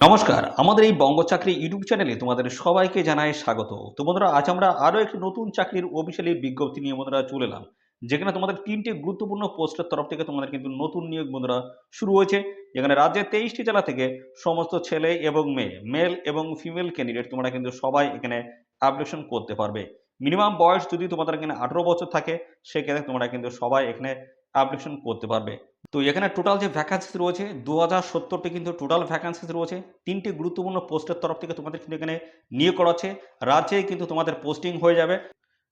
নমস্কার, আমাদের এই বঙ্গ চাকরি ইউটিউব চ্যানেলে তোমাদের সবাইকে জানাই স্বাগত। তো বন্ধুরা, আজ আমরা আরো একটি নতুন চাকরির অফিসিয়ালি বিজ্ঞপ্তি নিয়ে বন্ধুরা চলে এলাম। যেখানে তোমাদের ৩ টে গুরুত্বপূর্ণ পোস্টের তরফ থেকে তোমাদের কিন্তু নতুন নিয়োগ বন্ধুরা শুরু হয়েছে। যেখানে রাজ্যের ২৩টি জেলা থেকে সমস্ত ছেলে এবং মেয়ে, মেল এবং ফিমেল ক্যান্ডিডেট তোমরা কিন্তু সবাই এখানে অ্যাপ্লিকেশন করতে পারবে। মিনিমাম বয়স যদি তোমাদের এখানে ১৮ বছর থাকে, সেক্ষেত্রে তোমরা কিন্তু সবাই এখানে অ্যাপ্লিকেশন করতে পারবে। তো এখানে টোটাল যে ভ্যাকান্সি রয়েছে ২০৭০টি কিন্তু টোটাল ভ্যাকান্সি রয়েছে। ৩টি গুরুত্বপূর্ণ পোস্টের তরফ থেকে তোমাদের কিন্তু এখানে নিয়োগ করা হচ্ছে। রাজ্যেই কিন্তু তোমাদের পোস্টিং হয়ে যাবে।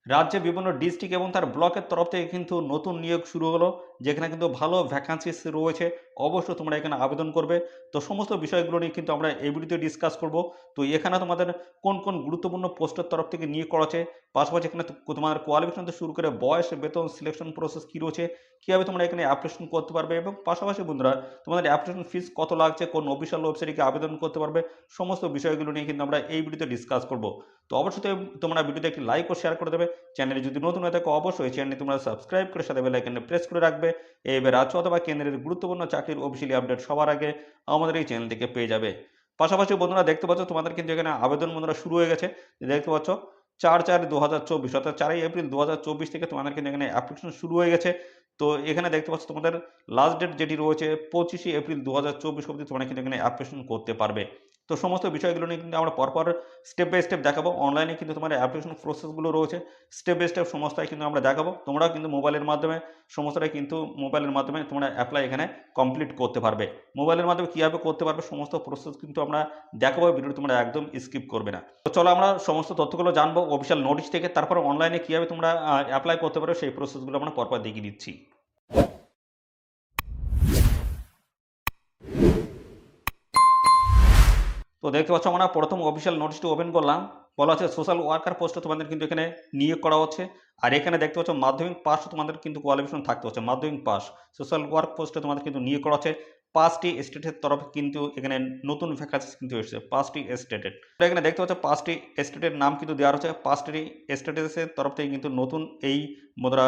রাজ্যে বিভিন্ন ডিস্ট্রিক্ট এবং তার ব্লকের তরফ থেকে কিন্তু নতুন নিয়োগ শুরু হলো, যেখানে কিন্তু ভালো ভ্যাকান্সিস রয়েছে। অবশ্যই তোমরা এখানে আবেদন করবে। তো সমস্ত বিষয়গুলো নিয়ে কিন্তু আমরা এই ভিডিওতে ডিসকাস করব। তো এখানে তোমাদের কোন কোন গুরুত্বপূর্ণ পোস্টের তরফ থেকে নিয়োগ করা আছে, পাশাপাশি এখানে তোমার কোয়ালিফিকেশন থেকে শুরু করে বয়স, বেতন, সিলেকশন প্রসেস কী রয়েছে, কীভাবে তোমরা এখানে অ্যাপ্লিকেশন করতে পারবে এবং পাশাপাশি বন্ধুরা তোমাদের অ্যাপ্লিকেশন ফিস কত লাগছে, কোন অফিসিয়াল ওয়েবসাইটে গিয়ে আবেদন করতে পারবে, সমস্ত বিষয়গুলো নিয়ে কিন্তু আমরা এই ভিডিওতে ডিসকাস করব। তো অবশ্যই তোমরা ভিডিওতে একটি লাইক ও শেয়ার করে দেবে। চ্যানেলে যদি নতুন হয়ে থাকো অবশ্যই চ্যানেলটি তোমরা সাবস্ক্রাইব করে সাথে বেল আইকনে প্রেস করে রাখবে। এইবার রাজ্য অথবা কেন্দ্রের গুরুত্বপূর্ণ চাকরির অফিসিয়ালি আপডেট সবার আগে আমাদের এই চ্যানেল থেকে পেয়ে যাবে। পাশাপাশি বন্ধুরা দেখতে পাচ্ছ তোমাদের কিন্তু এখানে আবেদন বন্ধুরা শুরু হয়ে গেছে। দেখতে পাচ্ছ ৪/৪/২০২৪ অর্থাৎ ৪ই এপ্রিল ২০২৪ থেকে তোমাদের কিন্তু এখানে অ্যাপ্লিকেশন শুরু হয়ে গেছে। তো এখানে দেখতে পাচ্ছ তোমাদের লাস্ট ডেট যেটি রয়েছে ২৫শে এপ্রিল ২০২৪ অবধি তোমরা কিন্তু এখানে অ্যাপ্লিকেশন করতে পারবে। তো সমস্ত বিষয়গুলো নিয়ে কিন্তু আমরা পরপর স্টেপ বাই স্টেপ দেখাবো। অনলাইনে কিন্তু তোমার অ্যাপ্লিকেশন প্রসেসগুলো রয়েছে। স্টেপ বাই স্টেপ সমস্তটাই কিন্তু আমরা দেখাবো। তোমরাও কিন্তু মোবাইলের মাধ্যমে সমস্তটাই কিন্তু মোবাইলের মাধ্যমে তোমরা এপ্লাই এখানে কমপ্লিট করতে পারবে। মোবাইলের মাধ্যমে কীভাবে করতে পারবে সমস্ত প্রসেস কিন্তু আমরা দেখাবো, ভিডিওটি তোমরা একদম স্কিপ করবে না। তো চলো আমরা সমস্ত তথ্যগুলো জানবো অফিসিয়াল নোটিশ থেকে। তারপর অনলাইনে কীভাবে তোমরা এপ্লাই করতে পারো সেই প্রসেসগুলো আমরা পরপর দেখিয়ে দিচ্ছি। তো দেখতে পাচ্ছ আমরা প্রথম অফিসিয়াল নোটিশটি ওপেন করলাম। বলা হচ্ছে সোশ্যাল ওয়ার্কার পোস্টে তোমাদের কিন্তু এখানে নিয়োগ করা হচ্ছে। আর এখানে দেখতে পাচ্ছ মাধ্যমিক পাস তোমাদের কিন্তু কোয়ালিফিকেশন থাকতে হচ্ছে, মাধ্যমিক পাস। সোশ্যাল ওয়ার্ক পোস্টে তোমাদের কিন্তু নিয়োগ করা হচ্ছে। ৫টি স্টেটের তরফে কিন্তু এখানে নতুন ভ্যাকান্সি কিন্তু এসেছে, ৫টি স্টেটের। এখানে দেখতে পাচ্ছ ৫টি স্টেটের নাম কিন্তু দেওয়া হচ্ছে। ৫টি স্টেটের তরফ থেকে কিন্তু নতুন এই মুদ্রা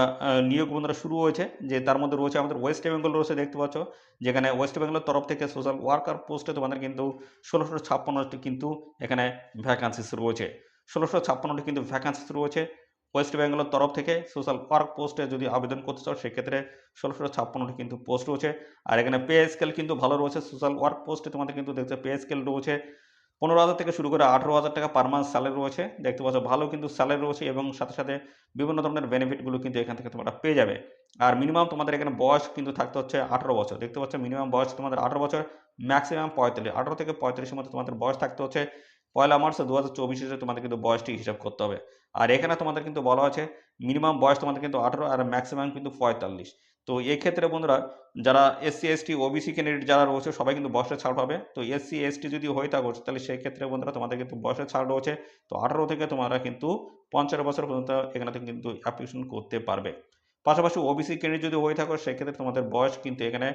নিয়োগ মুদ্রা শুরু হয়েছে। যে তার মধ্যে রয়েছে আমাদের ওয়েস্ট বেঙ্গল রয়েছে দেখতে পাচ্ছ, যেখানে ওয়েস্ট বেঙ্গলের তরফ থেকে সোশ্যাল ওয়ার্কার পোস্টে তোমাদের কিন্তু ১৬৫৬টি কিন্তু এখানে ভ্যাকান্সিস রয়েছে। ১৬৫৬টি কিন্তু ভ্যাকান্সিস রয়েছে ওয়েস্ট বেঙ্গলের তরফ থেকে। সোশ্যাল ওয়ার্ক পোস্টে যদি আবেদন করতে চাও সেক্ষেত্রে ১৬৫৬টি কিন্তু পোস্ট রয়েছে। আর এখানে পে স্কেল কিন্তু ভালো রয়েছে। সোশ্যাল ওয়ার্ক পোস্টে তোমাদের কিন্তু দেখতে পে স্কেল রয়েছে ১৫,০০০ থেকে শুরু করে ১৮,০০০ টাকা পার মান্থ স্যালারি রয়েছে। দেখতে পাচ্ছ ভালো কিন্তু স্যালারি রয়েছে এবং সাথে সাথে বিভিন্ন ধরনের বেনিফিটগুলো কিন্তু এখান থেকে তোমরা পেয়ে যাবে। আর মিনিমাম তোমাদের এখানে বয়স কিন্তু থাকতে হচ্ছে ১৮ বছর। দেখতে পাচ্ছ মিনিমাম বয়স তোমাদের ১৮ বছর, ম্যাক্সিমাম ৪৫। ১৮ থেকে ৩৫ এর মধ্যে তোমাদের বয়স থাকতে হচ্ছে। ১লা মার্চ ২০২৪ এ তোমাদের কিন্তু বয়সটি হিসাব করতে হবে। আর এখানে তোমাদের কিন্তু বলা আছে মিনিমাম বয়স তোমাদের কিন্তু ১৮ আর ম্যাক্সিমাম কিন্তু ৪৫। তো এক্ষেত্রে বন্ধুরা যারা এসসি, এসটি, ওবিসি ক্যান্ডিডেট যারা রয়েছে সবাই কিন্তু বয়সের ছাড় পাবে। তো এসসি, এসটি যদি হয়ে থাকো তাহলে সেই ক্ষেত্রে বন্ধুরা তোমাদের কিন্তু বয়সের ছাড় রয়েছে। তো ১৮ থেকে তোমরা কিন্তু ৫০ বছর পর্যন্ত এখানে কিন্তু অ্যাপ্লিকেশন করতে পারবে। পাশাপাশি ওবিসি ক্যান্ডিডেট যদি হয়ে থাকো সেক্ষেত্রে তোমাদের বয়স কিন্তু এখানে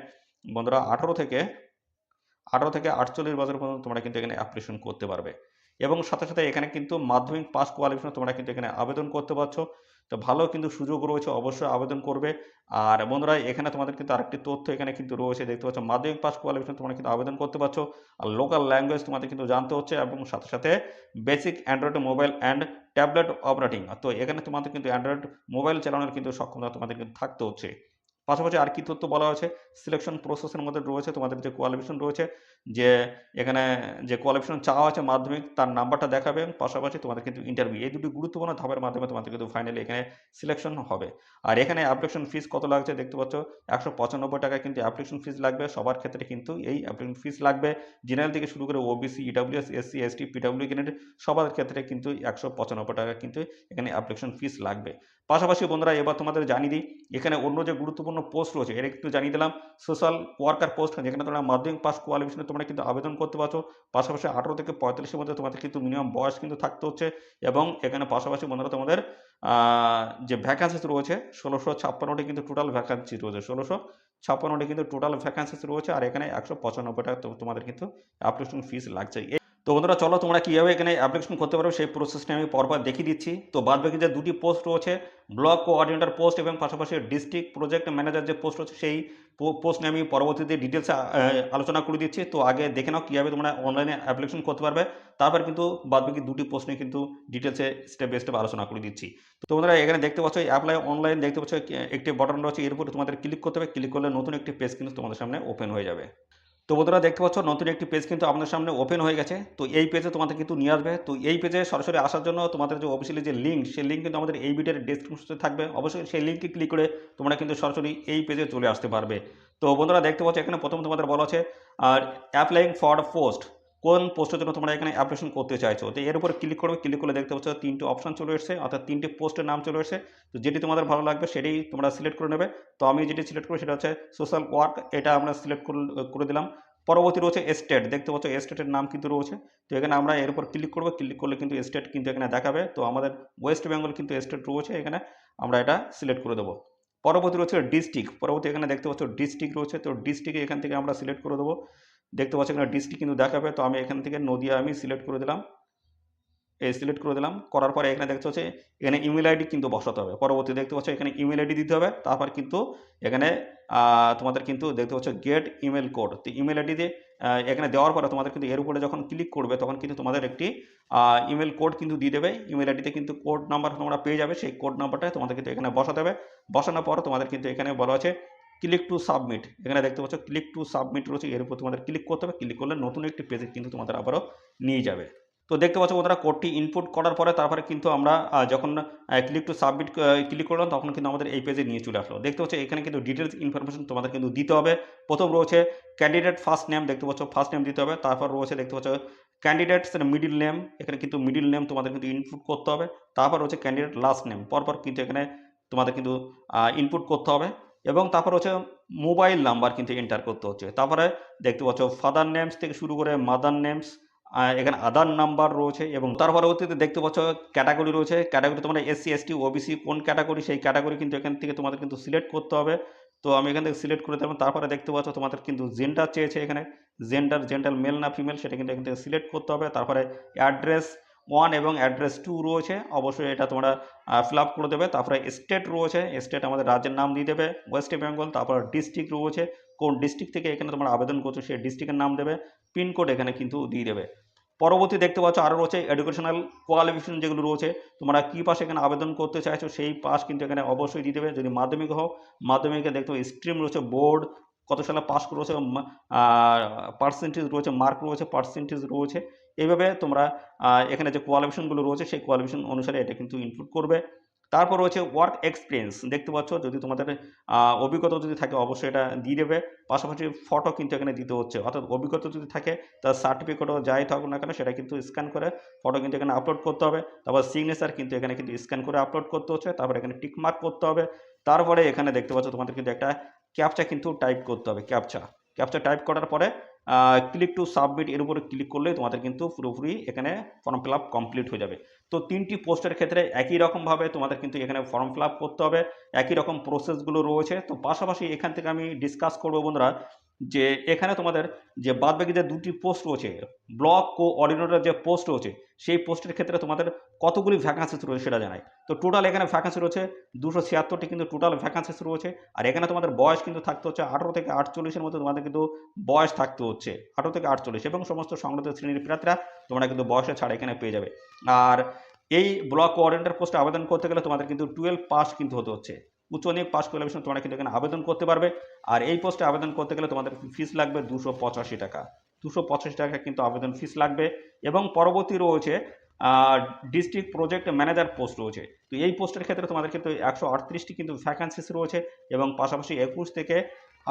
বন্ধুরা ১৮ থেকে ৪৮ বছর পর্যন্ত তোমরা কিন্তু এখানে অ্যাপ্লিকেশন করতে পারবে। এবং সাথে সাথে এখানে কিন্তু মাধ্যমিক পাস কোয়ালিফিকেশন তোমরা কিন্তু এখানে আবেদন করতে পারছো। তো ভালো কিন্তু সুযোগ রয়েছে, অবশ্যই আবেদন করবে। আর বন্ধুরা এখানে তোমাদের কিন্তু আরেকটি তথ্য এখানে কিন্তু রয়েছে দেখতে পাচ্ছ, মাধ্যমিক পাস কোয়ালিফিকেশন তোমরা কিন্তু আবেদন করতে পারছো। আর লোকাল ল্যাঙ্গুয়েজ তোমাদের কিন্তু জানতে হচ্ছে এবং সাথে সাথে basic Android mobile and tablet operating. তো এখানে তোমাদের কিন্তু অ্যান্ড্রয়েড মোবাইল চালানোর কিন্তু সক্ষমতা তোমাদের কিন্তু থাকতে হচ্ছে। পাশাপাশি আর কি তথ্য বলা হয়েছে, সিলেকশন প্রসেসের মধ্যে রয়েছে তোমাদের যে কোয়ালিফিকেশন রয়েছে, যে এখানে যে কোয়ালিফিকেশন চাওয়া আছে মাধ্যমিক তার নাম্বারটা দেখাবেন। পাশাপাশি তোমাদের কিন্তু ইন্টারভিউ, এই দুটি গুরুত্বপূর্ণ ধাপের মাধ্যমে তোমাদের কিন্তু ফাইনালি এখানে সিলেকশন হবে। আর এখানে অ্যাপ্লিকেশন ফিস কত লাগছে দেখতে পাচ্ছ, ১৯৫ টাকা কিন্তু অ্যাপ্লিকেশন ফিস লাগবে। সবার ক্ষেত্রে কিন্তু এই অ্যাপ্লিকেশন ফিস লাগবে। জেনারেল থেকে শুরু করে OBC, EWS, SC, ST, PW candidate সবার ক্ষেত্রে কিন্তু ১৯৫ টাকা কিন্তু এখানে অ্যাপ্লিকেশন ফিস লাগবে। পাশাপাশি বন্ধুরা এবার তোমাদের জানিয়ে দিই, এখানে অন্য যে গুরুত্বপূর্ণ পোস্ট রয়েছে এটা একটু জানিয়ে দিলাম। সোশ্যাল ওয়ার্কার পোস্ট, যেখানে তোমরা মাধ্যমিক পাস কোয়ালিফিকেশনে তোমরা কিন্তু আবেদন করতে পারছো। পাশাপাশি ১৮ থেকে ৩৫ এর মধ্যে তোমাদের কিন্তু মিনিমাম বয়স কিন্তু থাকতে হচ্ছে। এবং এখানে পাশাপাশি বন্ধুরা তোমাদের যে ভ্যাকান্সিস রয়েছে ১৬৫৬টি কিন্তু টোটাল ভ্যাকান্সি রয়েছে। ১৬৫৬টি কিন্তু টোটাল ভ্যাকান্সিস রয়েছে। আর এখানে ১৯৫ টাকা তোমাদের কিন্তু অ্যাপ্লিকেশন ফিস লাগছে। তো বন্ধুরা চলো তোমরা কীভাবে এখানে অ্যাপ্লিকেশন করতে পারো সেই প্রসেসটা আমি পরপর দেখিয়ে দিচ্ছি। তো বাদ বাকি যে দুটি পোস্ট রয়েছে, ব্লক কোঅর্ডিনেটর পোস্ট এবং পাশাপাশি ডিস্ট্রিক্ট প্রজেক্ট ম্যানেজার যে পোস্ট রয়েছে, সেই পোস্ট নিয়ে আমি পরবর্তীতে ডিটেলসে আলোচনা করে দিচ্ছি। তো আগে দেখে নাও কীভাবে তোমরা অনলাইনে অ্যাপ্লিকেশন করতে পারবে, তারপর কিন্তু বাদ বাকি দুটি পোস্ট নিয়ে কিন্তু ডিটেলসে স্টেপ বাই স্টেপ আলোচনা করে দিচ্ছি। তো তোমরা এখানে দেখতে পাচ্ছ অ্যাপ্লাই অনলাইন, দেখতে পাচ্ছ একটি বাটন রয়েছে, এর উপর তোমাদের ক্লিক করতে হবে। ক্লিক করলে নতুন একটি পেজ কিন্তু তোমাদের সামনে ওপেন হয়ে যাবে। তো বন্ধুরা দেখতে পাচ্ছ নতুন একটি পেজ কিন্তু আপনাদের সামনে ওপেন হয়ে গেছে। তো এই পেজে তোমাদের কিন্তু নিয়ে আসবে। তো এই পেজে সরাসরি আসার জন্য তোমাদের যে অফিসিয়ালি যে লিঙ্ক, সেই লিঙ্ক কিন্তু আমাদের এই ভিডিওর ডেসক্রিপশনে থাকবে। অবশ্যই সেই লিঙ্কে ক্লিক করে তোমরা কিন্তু সরাসরি এই পেজে চলে আসতে পারবে। তো বন্ধুরা দেখতে পাচ্ছ এখানে প্রথম তোমাদের বলা আছে আর অ্যাপ্লাইং ফর পোস্ট, কোন পোস্টের জন্য তোমরা এখানে অ্যাপ্লিকেশন করতে চাইছো। তো এর উপর ক্লিক করবে। ক্লিক করলে দেখতে পাচ্ছ তিনটে অপশন চলে এসেছে, অর্থাৎ তিনটে পোস্টের নাম চলে এসেছে। তো যেটি তোমাদের ভালো লাগবে সেটাই তোমরা সিলেক্ট করে নেবে। তো আমি যেটি সিলেক্ট করি সেটা হচ্ছে সোশ্যাল ওয়ার্ক, এটা আমরা সিলেক্ট করে দিলাম। পরবর্তী রয়েছে স্টেট, দেখতে পাচ্ছ স্টেটের নাম কিন্তু রয়েছে। তো এখানে আমরা এর উপর ক্লিক করবো। ক্লিক করলে কিন্তু স্টেট কিন্তু এখানে দেখাবে। তো আমাদের ওয়েস্ট বেঙ্গল কিন্তু স্টেট রয়েছে, এখানে আমরা এটা সিলেক্ট করে দেবো। পরবর্তী রয়েছে ডিস্ট্রিক্ট, পরবর্তী এখানে দেখতে পাচ্ছ ডিস্ট্রিক্ট রয়েছে। তো ডিস্ট্রিক্টে এখান থেকে আমরা সিলেক্ট করে দেবো। দেখতে পাচ্ছ এখানে ডিস্ট্রিক্ট কিন্তু দেখাবে। তো আমি এখান থেকে নদিয়া আমি সিলেক্ট করে দিলাম। এই সিলেক্ট করে দিলাম। করার পরে এখানে দেখতে পাচ্ছ এখানে ইমেল আইডি কিন্তু বসাতে হবে। পরবর্তী দেখতে পাচ্ছ এখানে ইমেল আইডি দিতে হবে। তারপর কিন্তু এখানে তোমাদের কিন্তু দেখতে পাচ্ছ গেট ইমেল কোড। তো ইমেল আইডি দিয়ে এখানে দেওয়ার পরে তোমাদের কিন্তু এর উপরে যখন ক্লিক করবে তখন কিন্তু তোমাদের একটি ইমেল কোড কিন্তু দিয়ে দেবে। ইমেল আইডিতে কিন্তু কোড নাম্বার তোমরা পেয়ে যাবে। সেই কোড নাম্বারটা তোমাদের কিন্তু এখানে বসাতে হবে। বসানোর পর তোমাদের কিন্তু এখানে বলা আছে ক্লিক টু সাবমিট। এখানে দেখতে পাচ্ছ ক্লিক টু সাবমিট রয়েছে, এর উপর তোমাদের ক্লিক করতে হবে। ক্লিক করলে নতুন একটি পেজে কিন্তু তোমাদের আবারও নিয়ে যাবে। তো দেখতে পাচ্ছ বন্ধুরা কোডটি ইনপুট করার পরে তারপরে কিন্তু আমরা যখন ক্লিক টু সাবমিট ক্লিক করলাম তখন কিন্তু আমাদের এই পেজে নিয়ে চলে আসলো। দেখতে পাচ্ছ এখানে কিন্তু ডিটেলস ইনফরমেশন তোমাদের কিন্তু দিতে হবে। প্রথম রয়েছে ক্যান্ডিডেট ফার্স্ট নেম, দেখতে পাচ্ছ ফার্স্ট নেম দিতে হবে। তারপর রয়েছে দেখতে পাচ্ছ ক্যান্ডিডেটস মিডিল নেম, এখানে কিন্তু মিডিল নেম তোমাদের কিন্তু ইনপুট করতে হবে। তারপর রয়েছে ক্যান্ডিডেট লাস্ট নেম, পরপর কিন্তু এখানে তোমাদের কিন্তু ইনপুট করতে হবে। এবং তারপর হচ্ছে মোবাইল নাম্বার কিন্তু এন্টার করতে হচ্ছে। তারপরে দেখতে পাচ্ছ ফাদার নেমস থেকে শুরু করে মাদার নেমস, এখানে আধার নাম্বার রয়েছে। এবং তার পরবর্তীতে দেখতে পাচ্ছ ক্যাটাগরি রয়েছে। ক্যাটাগরি তোমরা এসসি এসটি ওবিসি কোন ক্যাটাগরি, সেই ক্যাটাগরি কিন্তু এখান থেকে তোমাদের কিন্তু সিলেক্ট করতে হবে। তো আমি এখান থেকে সিলেক্ট করে দেবো। তারপরে দেখতে পাচ্ছ তোমাদের কিন্তু জেন্ডার চেয়েছে, এখানে জেন্ডার মেল না ফিমেল সেটা কিন্তু এখান থেকে সিলেক্ট করতে হবে। তারপরে অ্যাড্রেস 1 এবং অ্যাড্রেস 2 রয়েছে, অবশ্যই এটা তোমরা ফিল আপ করে দেবে। তারপরে স্টেট রয়েছে, স্টেট আমাদের রাজ্যের নাম দিয়ে দেবে ওয়েস্ট বেঙ্গল। তারপর ডিস্ট্রিক্ট রয়েছে, কোন ডিস্ট্রিক্ট থেকে এখানে তোমরা আবেদন করছো সেই ডিস্ট্রিক্টের নাম দেবে। পিনকোড এখানে কিন্তু দিয়ে দেবে। পরবর্তী দেখতে পাচ্ছ আরও রয়েছে এডুকেশনাল কোয়ালিফিকেশন যেগুলো রয়েছে, তোমরা কী পাস এখানে আবেদন করতে চাইছো সেই পাস কিন্তু এখানে অবশ্যই দিয়ে দেবে। যদি মাধ্যমিক হও মাধ্যমিকে দেখতে স্ট্রিম রয়েছে, বোর্ড কত সালে পাস করেছে, পার্সেন্টেজ রয়েছে, মার্ক রয়েছে, পার্সেন্টেজ রয়েছে। এইভাবে তোমরা এখানে যে কোয়ালিফিকেশনগুলো রয়েছে সেই কোয়ালিফিকেশন অনুসারে এটা কিন্তু ইনপুট করবে। তারপর রয়েছে ওয়ার্ক এক্সপিরিয়েন্স, দেখতে পাচ্ছ যদি তোমাদের অভিজ্ঞতা যদি থাকে অবশ্যই এটা দিয়ে দেবে। পাশাপাশি ফটো কিন্তু এখানে দিতে হচ্ছে, অর্থাৎ অভিজ্ঞতা যদি থাকে তার সার্টিফিকেটও যাই থাকুক না কেন সেটা কিন্তু স্ক্যান করে ফটো কিন্তু এখানে আপলোড করতে হবে। তারপর সিগনেচার কিন্তু এখানে কিন্তু স্ক্যান করে আপলোড করতে হচ্ছে। তারপর এখানে টিক মার্ক করতে হবে। তারপরে এখানে দেখতে পাচ্ছ তোমাদের কিন্তু একটা ক্যাপচা কিন্তু টাইপ করতে হবে। ক্যাপচা টাইপ করার পরে ক্লিক টু সাবমিট এর উপরে ক্লিক করলে তোমাদের কিন্তু পুরোপুরি এখানে ফর্ম ফিল আপ কমপ্লিট হয়ে যাবে। তো তিনটি পোস্টের ক্ষেত্রে একই রকমভাবে তোমাদের কিন্তু এখানে ফর্ম ফিল আপ করতে হবে, একই রকম প্রসেসগুলো রয়েছে। তো পাশাপাশি এখান থেকে আমি ডিসকাস করবো বন্ধুরা যে এখানে তোমাদের যে বাদবাকি যে দুটি পোস্ট রয়েছে, ব্লক কোঅর্ডিনেটর যে পোস্ট রয়েছে সেই পোস্টের ক্ষেত্রে তোমাদের কতগুলি ভ্যাকান্সিস রয়েছে সেটা জানাই। তো টোটাল এখানে ভ্যাকান্সি রয়েছে 276টি কিন্তু টোটাল ভ্যাকান্সিস রয়েছে। আর এখানে তোমাদের বয়স কিন্তু থাকতে হচ্ছে 18 থেকে 48-এর মধ্যে তোমাদের কিন্তু বয়স থাকতে হচ্ছে 18 থেকে 48, এবং সমস্ত সংরক্ষিত শ্রেণীর প্রার্থীরা তোমরা কিন্তু বয়সের ছাড় এখানে পেয়ে যাবে। আর এই ব্লক কোঅর্ডিনেটর পোস্টে আবেদন করতে গেলে তোমাদের কিন্তু 12 পাস কিন্তু হতে হচ্ছে, উচ্চ মাধ্যমিক পাস কোয়ালিফিকেশন তোমরা কিন্তু এখানে আবেদন করতে পারবে। আর এই পোস্টে আবেদন করতে গেলে তোমাদের ফিস লাগবে 285 টাকা, 285 টাকা কিন্তু আবেদন ফিস লাগবে। এবং পরবর্তী রয়েছে ডিস্ট্রিক্ট প্রজেক্ট ম্যানেজার পোস্ট রয়েছে। তো এই পোস্টের ক্ষেত্রে তোমাদের কিন্তু 138টি কিন্তু ভ্যাকান্সিস রয়েছে, এবং পাশাপাশি 21 থেকে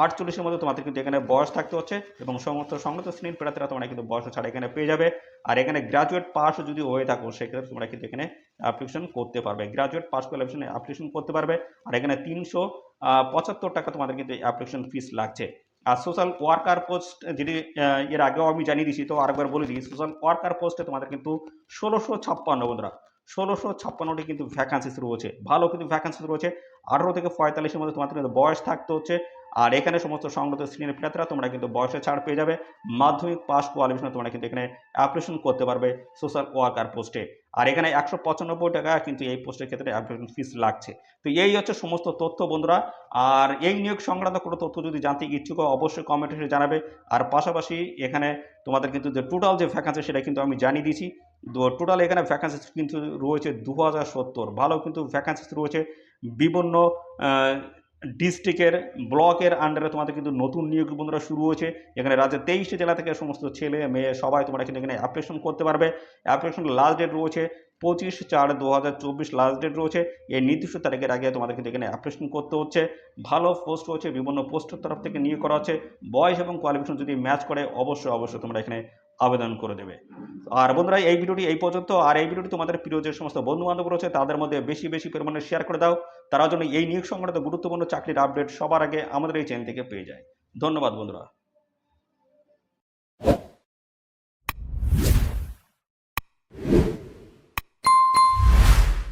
48-এর মধ্যে তোমাদের কিন্তু এখানে বয়স থাকতে হচ্ছে, এবং সমস্ত সংগত শ্রেণীর প্রার্থীরা তোমরা কিন্তু বয়স ছাড়া এখানে পেয়ে যাবে। আর এখানে গ্রাজুয়েট পাস যদি হয়ে থাকো সেক্ষেত্রে তোমরা কিন্তু এখানে অ্যাপ্লিকেশন করতে পারবে, গ্রাজুয়েট পাস কোয়ালিফিকেশনে অ্যাপ্লিকেশন করতে পারবে। আর এখানে 375 টাকা তোমাদের কিন্তু অ্যাপ্লিকেশন ফিস লাগছে। আর সোশ্যাল ওয়ার্কার পোস্ট যেটি এর আগেও আমি জানিয়ে দিচ্ছি, তো আরেকবার বলে দিই, সোশ্যাল ওয়ার্কার পোস্টে তোমাদের কিন্তু 1656 বন্ধুরা, 1656টি কিন্তু ভ্যাকান্সিস রয়েছে, ভালো কিন্তু ভ্যাকান্সিস রয়েছে। 18 থেকে 45-এর মধ্যে তোমাদের কিন্তু বয়স থাকতে হচ্ছে। আর এখানে সমস্ত সংগত শ্রেণীর প্রার্থীরা তোমরা কিন্তু বয়সে ছাড় পেয়ে যাবে। মাধ্যমিক পাস কোয়ালিফিকেশনে তোমরা কিন্তু এখানে অ্যাপ্লিকেশন করতে পারবে সোশ্যাল ওয়ার্কার পোস্টে। আর এখানে ১৯৫ টাকা কিন্তু এই পোস্টের ক্ষেত্রে অ্যাপ্লিকেশন ফিস লাগছে। তো এই হচ্ছে সমস্ত তথ্য বন্ধুরা। আর এই নিয়োগ সংক্রান্ত কোনো তথ্য যদি জানতে ইচ্ছুক হও অবশ্যই কমেন্টে এসে জানাবে। আর পাশাপাশি এখানে তোমাদের কিন্তু যে টোটাল যে ভ্যাকান্সি সেটা কিন্তু আমি জানিয়ে দিয়েছি। টোটাল এখানে ভ্যাকান্সি কিন্তু রয়েছে ২০৭০, ভালো কিন্তু ভ্যাকান্সি রয়েছে। বিভিন্ন ডিস্ট্রিক্টের ব্লকের আন্ডারে তোমাদের কিন্তু নতুন নিয়োগ বন্ধুরা শুরু হয়েছে। এখানে রাজ্যের ২৩টি জেলা থেকে সমস্ত ছেলে মেয়ে সবাই তোমরা কিন্তু এখানে অ্যাপ্লিকেশন করতে পারবে। অ্যাপ্লিকেশন লাস্ট ডেট রয়েছে ২৫/৪/২০২৪ লাস্ট ডেট রয়েছে। এই নির্দিষ্ট তারিখের আগে তোমাদের কিন্তু এখানে অ্যাপ্লিকেশন করতে হচ্ছে। ভালো পোস্ট রয়েছে, বিভিন্ন পোস্টের তরফ থেকে নিয়োগ করা হচ্ছে। বয়স এবং কোয়ালিফিকেশন যদি ম্যাচ করে অবশ্যই তোমরা এখানে আবেদন করে দেবে। আর বন্ধুরা এই ভিডিওটি এই পর্যন্ত। আর এই ভিডিওটি তোমাদের প্রিয় যে সমস্ত বন্ধু বান্ধব রয়েছে তাদের মধ্যে বেশি পরিমাণে শেয়ার করে দাও, তারা যেন এই নিয়োগ সংক্রান্ত গুরুত্বপূর্ণ চাকরির আপডেট সবার আগে আমাদের এই চ্যানেল থেকে পেয়ে যায়। ধন্যবাদ বন্ধুরা।